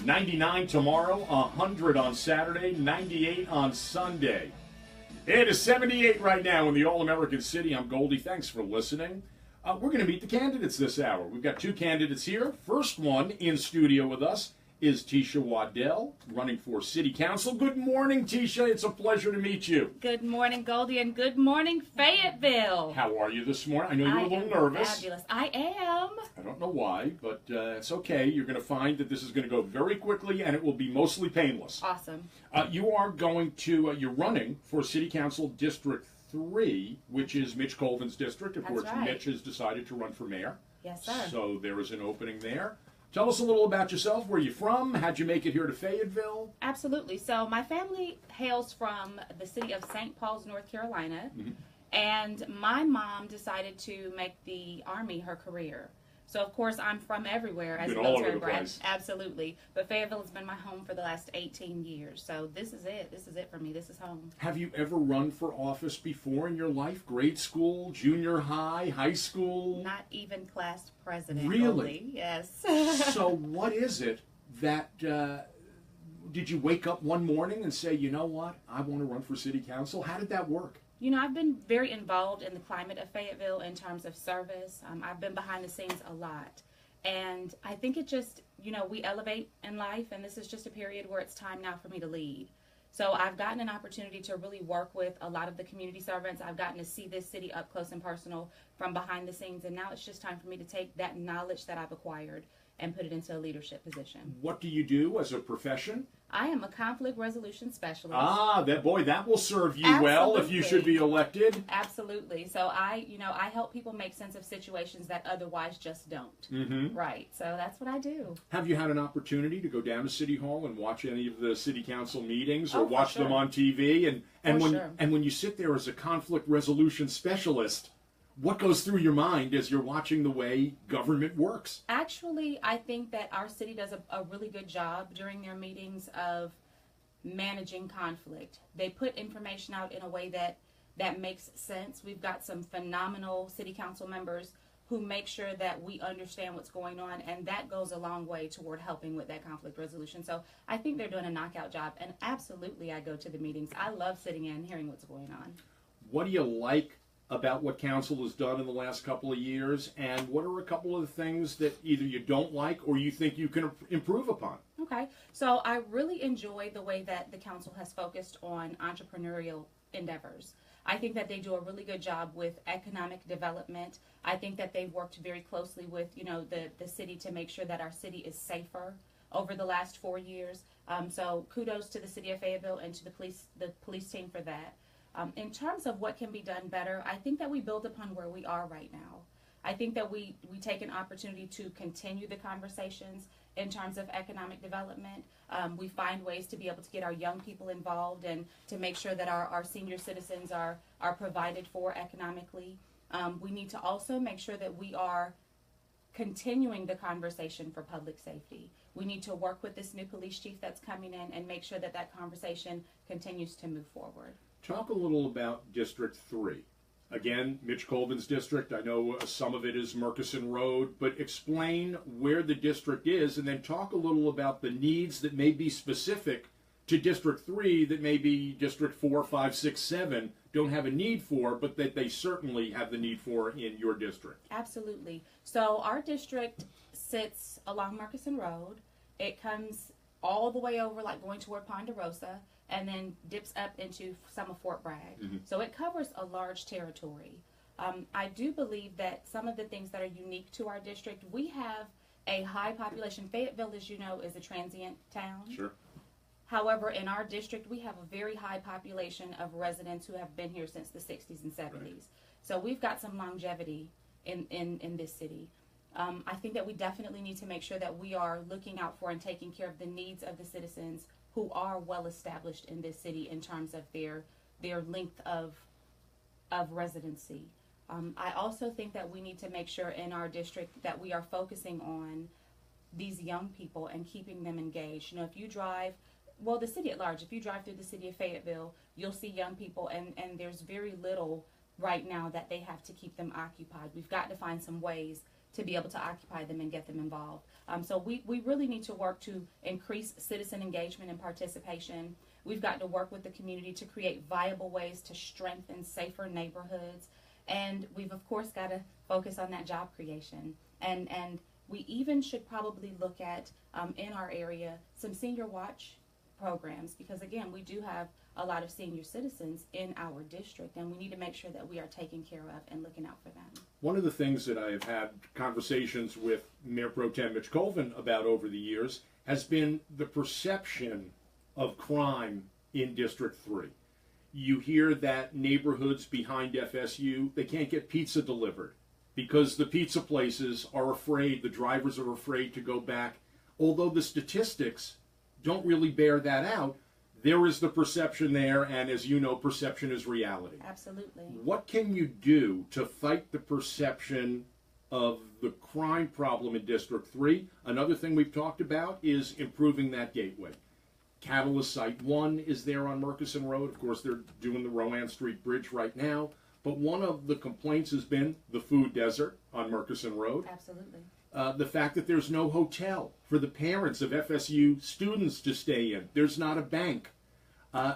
99 tomorrow, 100 on Saturday, 98 on Sunday. It is 78 right now in the All-American City. I'm Goldy. Thanks for listening. We're going to meet the candidates this hour. We've got two candidates here. First one in studio with us is Tisha Waddell, running for City Council. Good morning, Tisha. It's a pleasure to meet you. Good morning, Goldy, and good morning, Fayetteville. How are you this morning? I know you're a little nervous. Fabulous. I am. I don't know why, but it's okay. You're going to find that this is going to go very quickly, and it will be mostly painless. Awesome. You are going to, you're running for City Council District 3, which is Mitch Colvin's district. Of course, right. Mitch has decided to run for mayor. Yes, sir. So there is an opening there. Tell us a little about yourself. Where are you from? How'd you make it here to Fayetteville? Absolutely. So my family hails from the city of St. Paul's, North Carolina, and my mom decided to make the Army her career. So, of course, I'm from everywhere as a military brat. Absolutely. But Fayetteville has been my home for the last 18 years. So this is it. This is it for me. This is home. Have you ever run for office before in your life? Grade school, junior high, high school? Not even class president. Really? Goldie. Yes. So what is it that, did you wake up one morning and say, you know what, I want to run for city council? How did that work? You know, I've been very involved in the climate of Fayetteville in terms of service. I've been behind the scenes a lot. And I think it just, you know, we elevate in life, and this is just a period where it's time now for me to lead. So I've gotten an opportunity to really work with a lot of the community servants. I've gotten to see this city up close and personal from behind the scenes, and now it's just time for me to take that knowledge that I've acquired and put it into a leadership position. What do you do as a profession? I am a conflict resolution specialist. Ah, that will serve you Absolutely. well if you should be elected. Absolutely. So I help people make sense of situations that otherwise just don't. Right. So that's what I do. Have you had an opportunity to go down to City Hall and watch any of the city council meetings, or Oh, watch sure. them on TV? And Sure. when you sit there as a conflict resolution specialist, what goes through your mind as you're watching the way government works? Actually, I think that our city does a really good job during their meetings of managing conflict. They put information out in a way that makes sense. We've got some phenomenal city council members who make sure that we understand what's going on, and that goes a long way toward helping with that conflict resolution. So I think they're doing a knockout job, and absolutely I go to the meetings. I love sitting in and hearing what's going on. What do you like about what council has done in the last couple of years, and what are a couple of the things that either you don't like or you think you can improve upon? Okay, so I really enjoy the way that the council has focused on entrepreneurial endeavors. I think that they do a really good job with economic development. I think that they've worked very closely with, you know, the city to make sure that our city is safer over the last 4 years. So kudos to the city of Fayetteville and to the police team for that. In terms of what can be done better, I think that we build upon where we are right now. I think that we take an opportunity to continue the conversations in terms of economic development. We find ways to be able to get our young people involved and to make sure that our senior citizens are provided for economically. We need to also make sure that we are continuing the conversation for public safety. We need to work with this new police chief that's coming in and make sure that that conversation continues to move forward. Talk a little about District 3. Again, Mitch Colvin's district. I know some of it is Murkison Road, but explain where the district is, and then talk a little about the needs that may be specific to District 3 that maybe District 4, 5, 6, 7 don't have a need for, but that they certainly have the need for in your district. Absolutely. So our district sits along Murkison Road. It comes all the way over, like going toward Ponderosa, and then dips up into some of Fort Bragg. So it covers a large territory. I do believe that some of the things that are unique to our district, we have a high population. Fayetteville, as you know, is a transient town. Sure. However, in our district, we have a very high population of residents who have been here since the 60s and 70s. Right. So we've got some longevity in this city. I think that we definitely need to make sure that we are looking out for and taking care of the needs of the citizens who are well established in this city in terms of their length of residency. I also think that we need to make sure in our district that we are focusing on these young people and keeping them engaged. You know, if you drive, well, the city at large, if you drive through the city of Fayetteville, you'll see young people, and there's very little right now that they have to keep them occupied. We've got to find some ways to be able to occupy them and get them involved. So we really need to work to increase citizen engagement and participation. We've got to work with the community to create viable ways to strengthen safer neighborhoods. And we've, of course, got to focus on that job creation. And we even should probably look at, in our area, some senior watch programs, because, again, we do have a lot of senior citizens in our district, and we need to make sure that we are taking care of and looking out for them. One of the things that I have had conversations with Mayor Pro Tem Mitch Colvin about over the years has been the perception of crime in District 3. You hear that neighborhoods behind FSU, they can't get pizza delivered because the pizza places are afraid, the drivers are afraid to go back. Although the statistics don't really bear that out, there is the perception there, and as you know, perception is reality. Absolutely. What can you do to fight the perception of the crime problem in District 3? Another thing we've talked about is improving that gateway. Catalyst Site 1 is there on Murkison Road. Of course, they're doing the Rowan Street Bridge right now. But one of the complaints has been the food desert on Murkison Road. Absolutely. The fact that there's no hotel for the parents of FSU students to stay in. There's not a bank.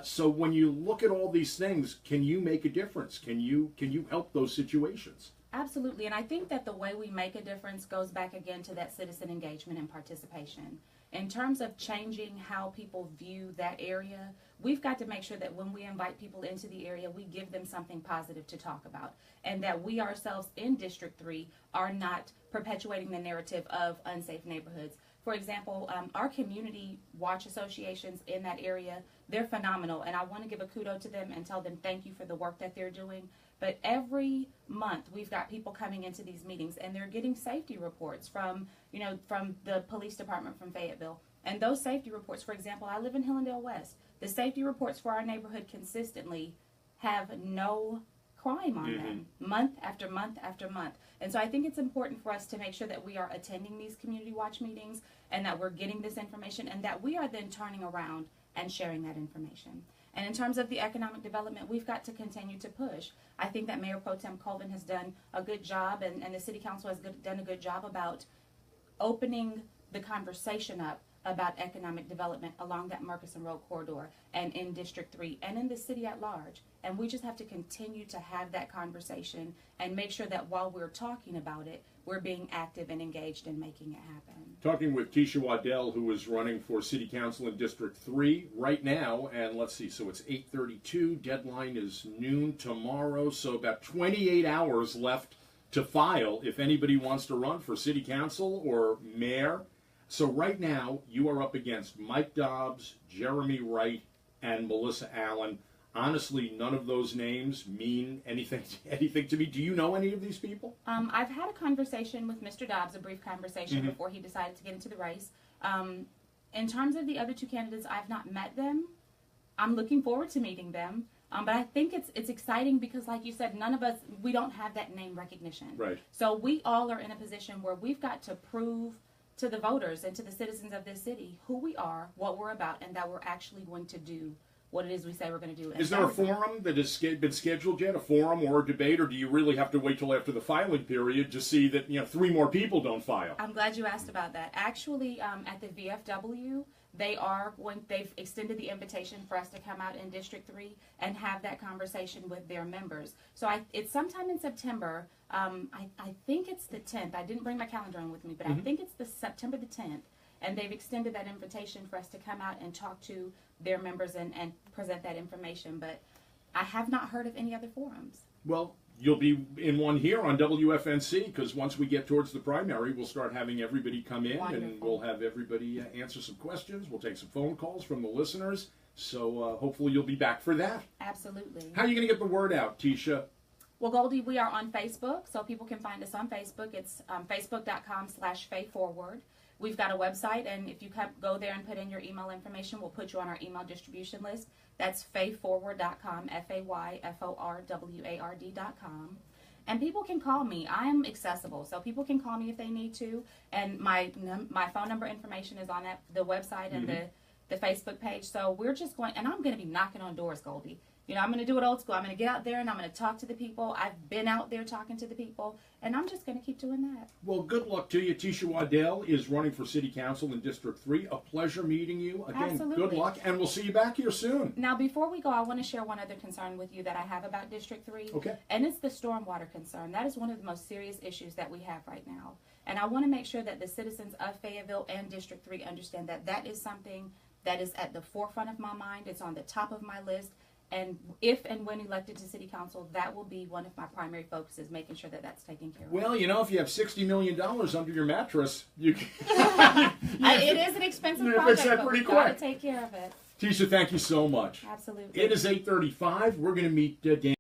So when you look at all these things, can you make a difference? Can you help those situations? Absolutely, and I think that the way we make a difference goes back again to that citizen engagement and participation. In terms of changing how people view that area, we've got to make sure that when we invite people into the area, we give them something positive to talk about, and that we ourselves in District 3 are not perpetuating the narrative of unsafe neighborhoods. For example, our community watch associations in that area, they're phenomenal, and I want to give a kudo to them and tell them thank you for the work that they're doing. But every month we've got people coming into these meetings, and they're getting safety reports from the police department from Fayetteville. And those safety reports, for example, I live in Hillendale West. The safety reports for our neighborhood consistently have no crime on them, month after month after month. And so I think it's important for us to make sure that we are attending these community watch meetings and that we're getting this information and that we are then turning around and sharing that information. And in terms of the economic development, we've got to continue to push. I think that Mayor Pro Tem Colvin has done a good job, and the City Council has done a good job about opening the conversation up about economic development along that Murkison Road corridor and in District 3 and in the city at large. And we just have to continue to have that conversation and make sure that while we're talking about it, we're being active and engaged in making it happen. Talking with Tisha Waddell, who is running for City Council in District 3 right now, and let's see, so it's 8:32, deadline is noon tomorrow, so about 28 hours left to file if anybody wants to run for City Council or Mayor. So right now, you are up against Mike Dobbs, Jeremy Wright, and Melissa Allen. Honestly, none of those names mean anything to me. Do you know any of these people? I've had a conversation with Mr. Dobbs, a brief conversation before he decided to get into the race. In terms of the other two candidates, I've not met them. I'm looking forward to meeting them. But I think it's exciting because, like you said, none of us, we don't have that name recognition. Right. So we all are in a position where we've got to prove to the voters and to the citizens of this city who we are, what we're about, and that we're actually going to do what it is we say we're going to do. Is there a forum that has been scheduled yet, a forum or a debate, or do you really have to wait till after the filing period to see that 3 more people don't file? I'm glad you asked about that. Actually, at the VFW, they've extended the invitation for us to come out in District 3 and have that conversation with their members. So it's sometime in September. I think it's the 10th. I didn't bring my calendar in with me, but I think it's the September the 10th. And they've extended that invitation for us to come out and talk to their members and present that information. But I have not heard of any other forums. Well, you'll be in one here on WFNC, because once we get towards the primary, we'll start having everybody come in. Wonderful. And we'll have everybody answer some questions. We'll take some phone calls from the listeners. So hopefully you'll be back for that. Absolutely. How are you going to get the word out, Tisha? Well, Goldy, we are on Facebook, so people can find us on Facebook. It's facebook.com/FayForward. We've got a website, and if you go there and put in your email information, we'll put you on our email distribution list. That's fayforward.com, FAYFORWARD.com. And people can call me. I am accessible, so people can call me if they need to. And my phone number information is on the website and the Facebook page. So we're just going, and I'm going to be knocking on doors, Goldy. You know, I'm going to do it old school. I'm going to get out there and I'm going to talk to the people. I've been out there talking to the people, and I'm just going to keep doing that. Well, good luck to you. Tisha Waddell is running for City Council in District 3. A pleasure meeting you. Again, Absolutely. Good luck, and we'll see you back here soon. Now, before we go, I want to share one other concern with you that I have about District 3. Okay. And it's the stormwater concern. That is one of the most serious issues that we have right now. And I want to make sure that the citizens of Fayetteville and District 3 understand that that is something that is at the forefront of my mind. It's on the top of my list. And if and when elected to City Council, that will be one of my primary focuses, making sure that that's taken care of. Well, you know, if you have $60 million under your mattress, you can... It is an expensive project, but we've got to take care of it. Tisha, thank you so much. Absolutely. It is 8:35. We're going to meet Dan.